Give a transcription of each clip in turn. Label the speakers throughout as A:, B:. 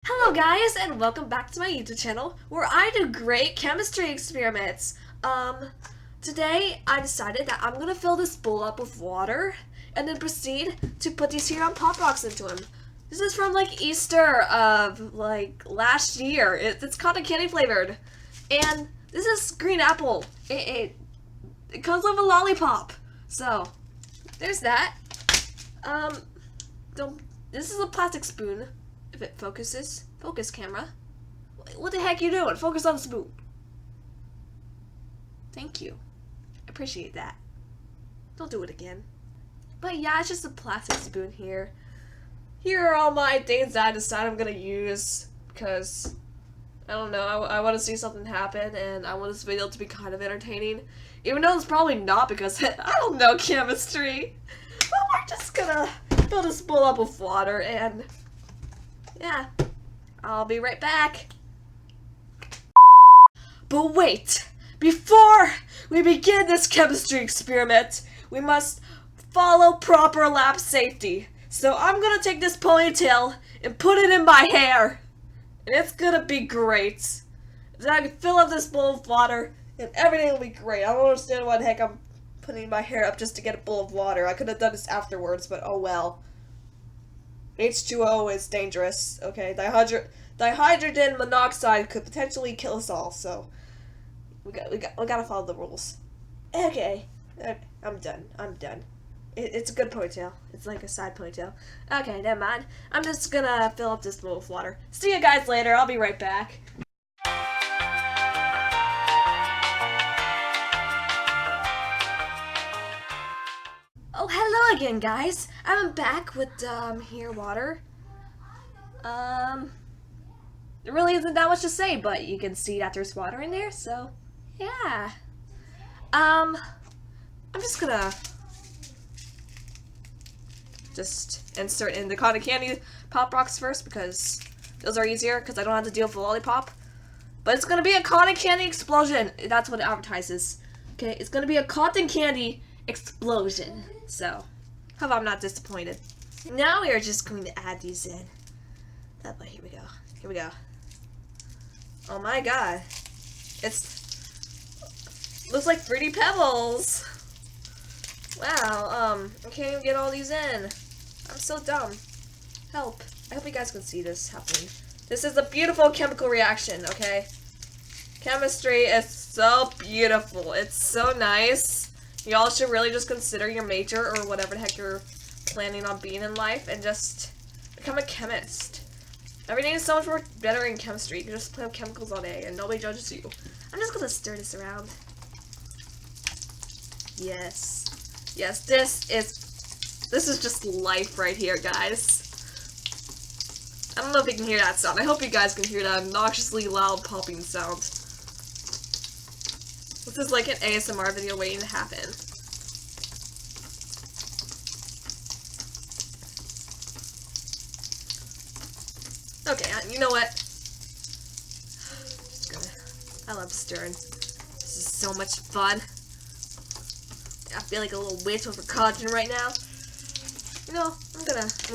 A: Hello guys, and welcome back to my YouTube channel, where I do great chemistry experiments. Today I decided that I'm gonna fill this bowl up with water, and then proceed to put these here on pop rocks into them. This is from Easter of last year. It's cotton candy flavored, and this is green apple. It comes with a lollipop. So there's that. This is a plastic spoon. If it focuses. Focus, camera. What the heck you doing? Focus on the spoon. Thank you. Appreciate that. Don't do it again. But yeah, it's just a plastic spoon here. Here are all my things that I decide I'm gonna use because I don't know, I want to see something happen and I want this video to be kind of entertaining. Even though it's probably not because I don't know chemistry. But we're just gonna fill this bowl up with water and yeah, I'll be right back. But wait! Before we begin this chemistry experiment, we must follow proper lab safety. So I'm gonna take this ponytail and put it in my hair. And it's gonna be great. Then I can fill up this bowl of water and everything will be great. I don't understand why the heck I'm putting my hair up just to get a bowl of water. I could have done this afterwards, but oh well. H2O is dangerous, okay? Dihydrogen monoxide could potentially kill us all, so we gotta follow the rules. Okay, I'm done. It's a good ponytail. It's like a side ponytail. Okay, never mind. I'm just gonna fill up this bowl with water. See you guys later. I'll be right back. Oh, hello again, guys. I'm back with here water. There really isn't that much to say, but you can see that there's water in there, so yeah. I'm just gonna insert in the cotton candy pop rocks first because those are easier because I don't have to deal with the lollipop. But it's gonna be a cotton candy explosion. That's what it advertises. Okay, it's gonna be a cotton candy explosion. So, hope I'm not disappointed. Now we are just going to add these in. Oh boy, here we go. Here we go. Oh my god. Looks like fruity pebbles. Wow, I can't even get all these in. I'm so dumb. Help. I hope you guys can see this happening. This is a beautiful chemical reaction, okay? Chemistry is so beautiful. It's so nice. Y'all should really just consider your major or whatever the heck you're planning on being in life and just become a chemist. Everything is so much more better in chemistry. You can just play with chemicals all day and nobody judges you. I'm just gonna stir this around. Yes. Yes, this is just life right here, guys. I don't know if you can hear that sound. I hope you guys can hear that obnoxiously loud popping sound. This is like an ASMR video waiting to happen. Okay, you know what? I love stirring. This is so much fun. I feel like a little witch with a cauldron right now. You know, I'm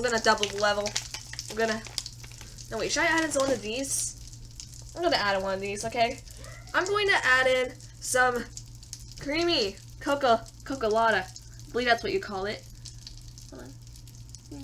A: gonna double the level. No wait, should I add in one of these? I'm gonna add in one of these, okay? I'm going to add in some creamy coca-cola. I believe that's what you call it. Hold on.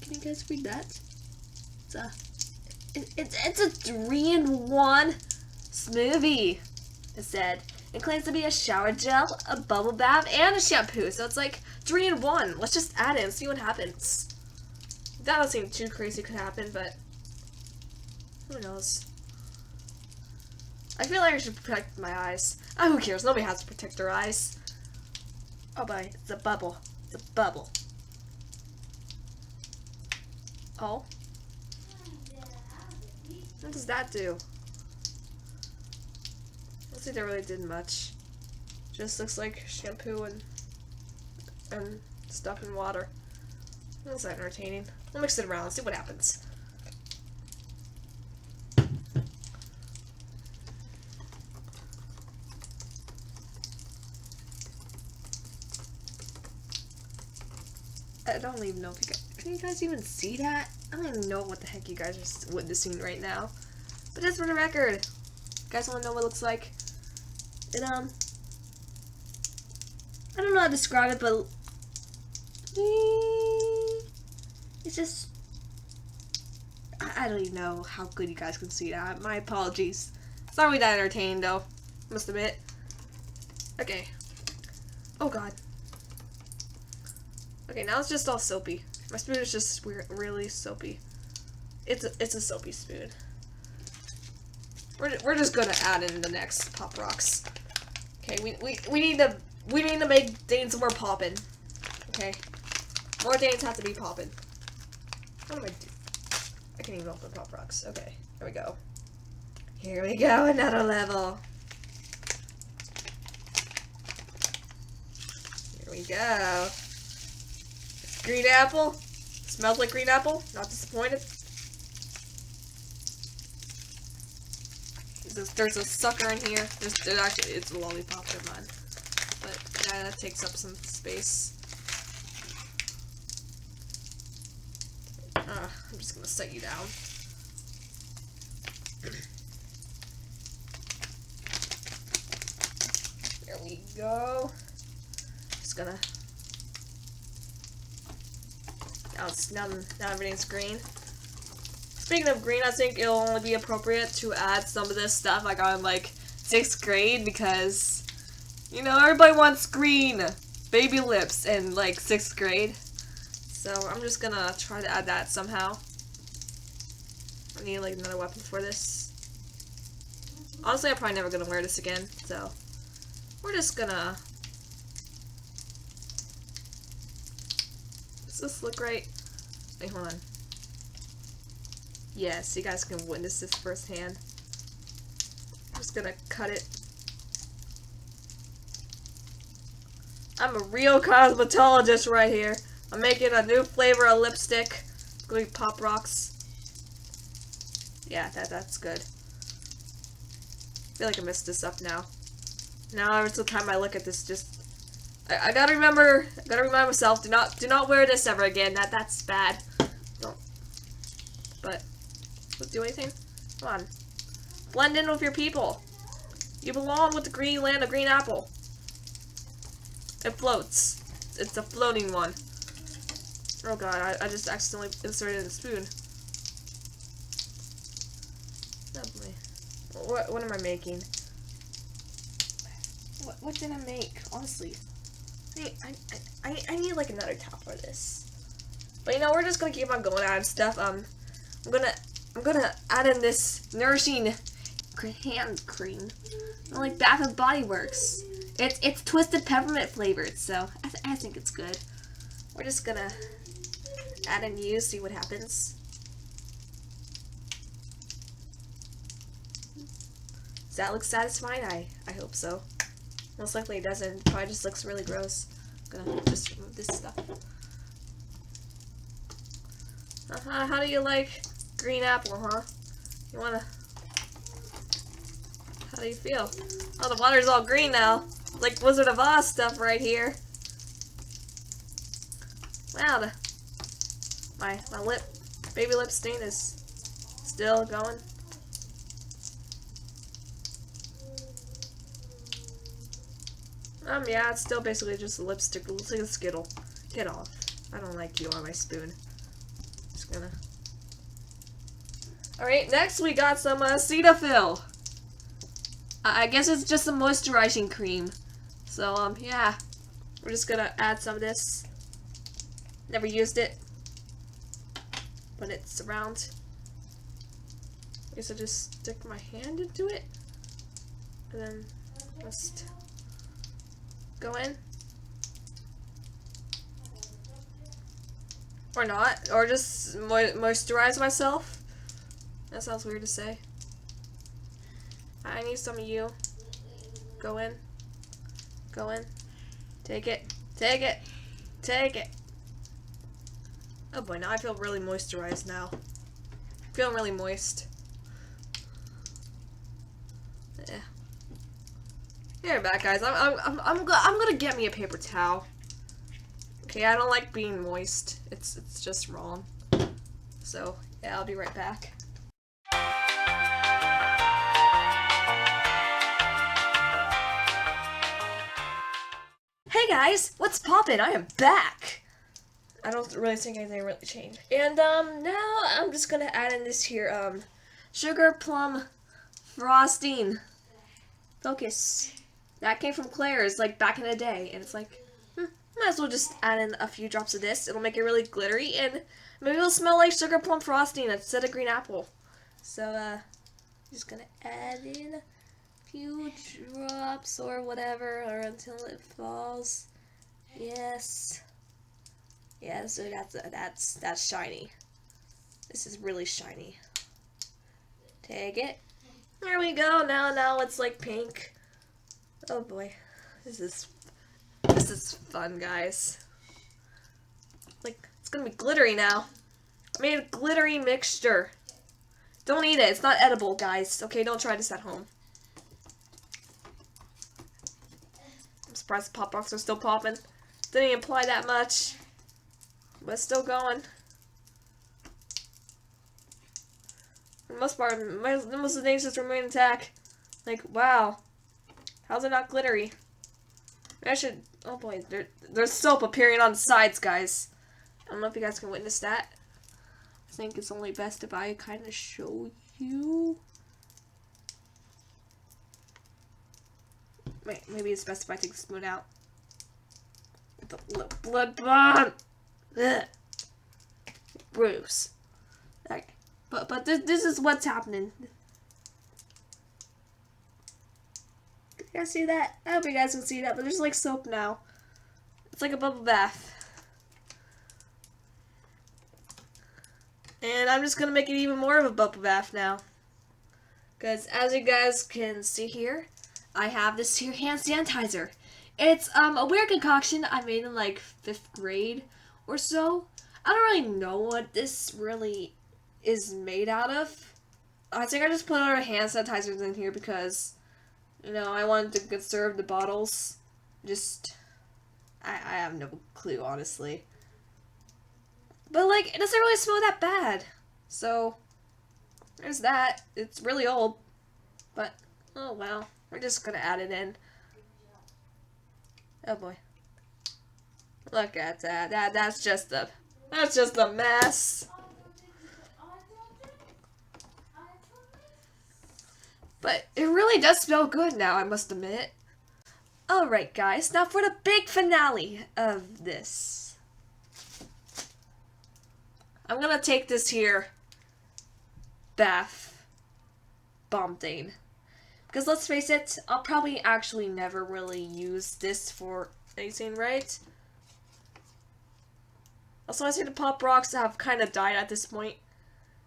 A: Can you guys read that? It's a 3-in-1 smoothie, it said. It claims to be a shower gel, a bubble bath, and a shampoo. So it's like 3-in-1. Let's just add it and see what happens. That doesn't seem too crazy could happen, but who knows? I feel like I should protect my eyes. Oh, who cares? Nobody has to protect their eyes. Oh boy, it's a bubble. It's a bubble. Oh? What does that do? I don't think that really did much. Just looks like shampoo and stuff in water. That's not entertaining. We'll mix it around and see what happens. I don't even know if can you guys even see that? I don't even know what the heck you guys are witnessing right now. But just for the record, you guys want to know what it looks like? It, I don't know how to describe it, but it's just, I don't even know how good you guys can see that. My apologies. It's not really that entertaining, though. Must admit. Okay. Oh, God. Okay, now it's just all soapy. My spoon is just really soapy. It's a soapy spoon. We're just gonna add in the next Pop Rocks. Okay, we need to make Danes more poppin'. Okay, more Danes have to be poppin'. What am I doing? I can't even open Pop Rocks. Okay, here we go. Here we go, another level. Here we go. Green apple. Smells like green apple. Not disappointed. There's a sucker in here. There's actually, it's a lollipop, never mind. But yeah, that takes up some space. I'm just gonna set you down. There we go. Just gonna. Now everything's green. Speaking of green, I think it'll only be appropriate to add some of this stuff I got in like 6th grade because, you know, everybody wants green baby lips in like 6th grade. So I'm just gonna try to add that somehow. I need like another weapon for this. Honestly, I'm probably never gonna wear this again, so we're just gonna. Does this look right? Wait, hold on. Yes, you guys can witness this firsthand. I'm just gonna cut it. I'm a real cosmetologist right here. I'm making a new flavor of lipstick. It's gonna be Pop Rocks. Yeah, that's good. I feel like I messed this up now. Now every time I look at this, just I gotta remind myself, do not wear this ever again. That's bad. Don't. But do anything? Come on. Blend in with your people. You belong with the green land of green apple. It floats. It's a floating one. Oh god, I just accidentally inserted a spoon. Lovely. What am I making? What did I make? Honestly. I need like another towel for this. But you know, we're just gonna keep on going adding stuff. I'm gonna add in this nourishing hand cream. Like Bath and Body Works. It's twisted peppermint flavored, so I think it's good. We're just gonna add in you, see what happens. Does that look satisfying? I hope so. Most likely it doesn't. It probably just looks really gross. I'm gonna just remove this stuff. How do you like green apple, huh? You wanna... How do you feel? Oh, the water's all green now. Like Wizard of Oz stuff right here. Wow, my baby lip stain is still going. Yeah, it's still basically just a lipstick. It looks like a Skittle. Get off. I don't like you on my spoon. Just gonna... Alright, next we got some Cetaphil. I guess it's just a moisturizing cream. So, yeah. We're just gonna add some of this. Never used it. But it's around. I guess I just stick my hand into it. And then just go in. Or not. Or just moisturize myself. That sounds weird to say. I need some of you. Go in. Go in. Take it. Take it. Take it. Oh boy, now I feel really moisturized now. Feeling really moist. Yeah. Here, back, guys. I'm gonna get me a paper towel. Okay, I don't like being moist. It's just wrong. So yeah, I'll be right back. Hey guys, what's poppin'? I am back. I don't really think anything really changed. And now I'm just gonna add in this here sugar plum frosting. Focus. That came from Claire's like back in the day, and it's like might as well just add in a few drops of this. It'll make it really glittery, and maybe it'll smell like sugar plum frosting instead of green apple. So just gonna add in a few drops or whatever, or until it falls. Yes. Yeah, so that's shiny. This is really shiny. Take it. There we go. Now it's like pink. Oh boy, this is fun, guys. Like it's gonna be glittery now. I made a glittery mixture. Don't eat it. It's not edible, guys. Okay, don't try this at home. I'm surprised the pop rocks are still popping. Didn't imply that much, but it's still going. For the most part, most of the things just remain intact. Like, wow. How's it not glittery? I should... Oh boy, there's soap appearing on the sides, guys. I don't know if you guys can witness that. I think it's only best if I kind of show you. Wait, maybe it's best if I take the spoon out. The blood bond! Ugh. Bruce. Okay. But this is what's happening. You guys see that? I hope you guys can see that, but there's like soap now. It's like a bubble bath. And I'm just gonna make it even more of a bubble bath now. Because as you guys can see here, I have this here hand sanitizer. It's a weird concoction I made in like 5th grade or so. I don't really know what this really is made out of. I think I just put other hand sanitizers in here because, you know, I wanted to conserve the bottles. I have no clue, honestly. But, like, it doesn't really smell that bad. So, there's that. It's really old. But, oh well. We're just gonna add it in. Oh boy. Look at that. That's just a mess. But it really does smell good now, I must admit. Alright guys, now for the big finale of this. I'm gonna take this here bath bomb thing. Because let's face it, I'll probably actually never really use this for anything, right? Also, I see the pop rocks have kind of died at this point.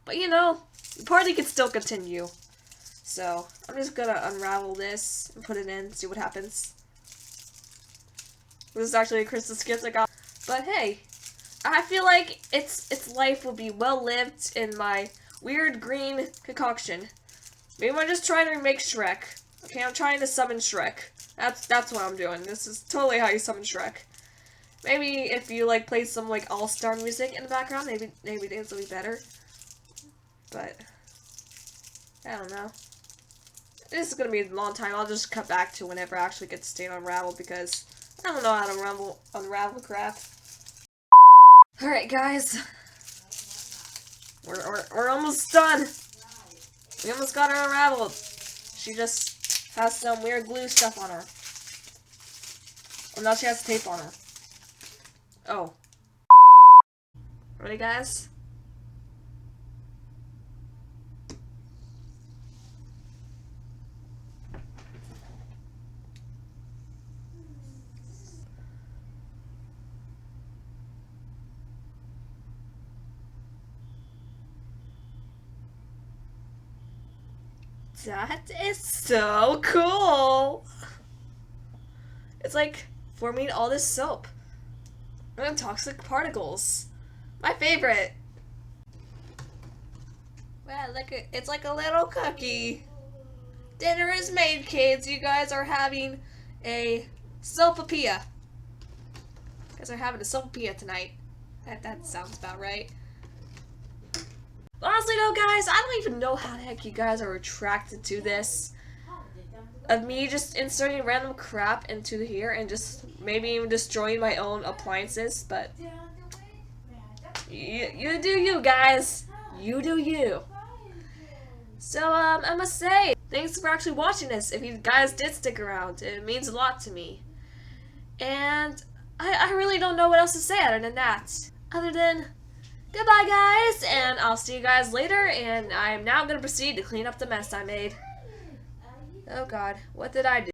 A: But you know, the party can still continue. So, I'm just gonna unravel this and put it in, see what happens. This is actually a Christmas gift I got. But hey, I feel like its life will be well lived in my weird green concoction. Maybe I'm just trying to remake Shrek. Okay, I'm trying to summon Shrek. That's what I'm doing. This is totally how you summon Shrek. Maybe if you like play some like all-star music in the background, maybe things will be better. But I don't know. This is gonna be a long time. I'll just cut back to whenever I actually get to stay unraveled because I don't know how to unravel crap. Alright guys. We're almost done. We almost got her unraveled. She just has some weird glue stuff on her. Well, now she has tape on her. Oh. Ready, guys? That is so cool! It's like forming all this soap. And toxic particles. My favorite! Wow, look, it's like a little cookie. Dinner is made, kids. You guys are having a sopapilla. You guys are having a sopapilla tonight. That sounds about right. Honestly though, guys, I don't even know how the heck you guys are attracted to this. Of me just inserting random crap into here and just maybe even destroying my own appliances, but you do you, guys. You do you. So, I must say, thanks for actually watching this. If you guys did stick around, it means a lot to me. And I really don't know what else to say other than that. Other than, goodbye, guys, and I'll see you guys later, and I am now going to proceed to clean up the mess I made. Oh god, what did I do?